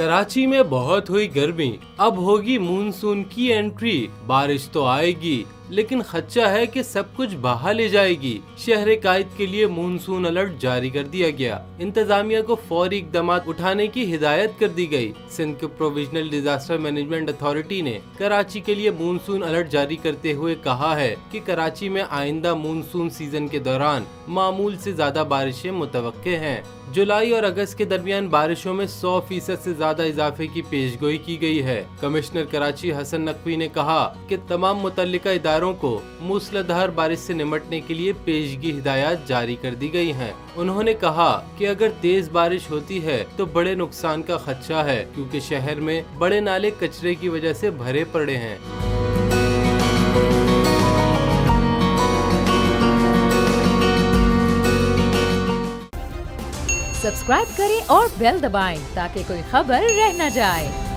कराची में बहुत हुई गर्मी, अब होगी मानसून की एंट्री। बारिश तो आएगी लेकिन खदशा है कि सब कुछ बहा ले जाएगी। शहर कायद के लिए मानसून अलर्ट जारी कर दिया गया। इंतजामिया को फौरी इक़दामात उठाने की हिदायत कर दी गई। सिंध के प्रोविजनल डिजास्टर मैनेजमेंट अथॉरिटी ने कराची के लिए मानसून अलर्ट जारी करते हुए कहा है कि कराची में आइंदा मानसून सीजन के दौरान मामूल से ज्यादा बारिशें मुतवक्के हैं। जुलाई और अगस्त के दरमियान बारिशों में 100% से ज्यादा इजाफे की पेशगोई की गई है। कमिश्नर कराची हसन नकवी ने कहा कि तमाम मुतल्लिका इदारों को मूसलाधार बारिश से निमटने के लिए पेशगी हिदायत जारी कर दी गई हैं। उन्होंने कहा कि अगर तेज बारिश होती है तो बड़े नुकसान का खदशा है, क्योंकि शहर में बड़े नाले कचरे की वजह से भरे पड़े हैं। सब्सक्राइब करें और बेल दबाएं ताकि कोई खबर रह न जाए।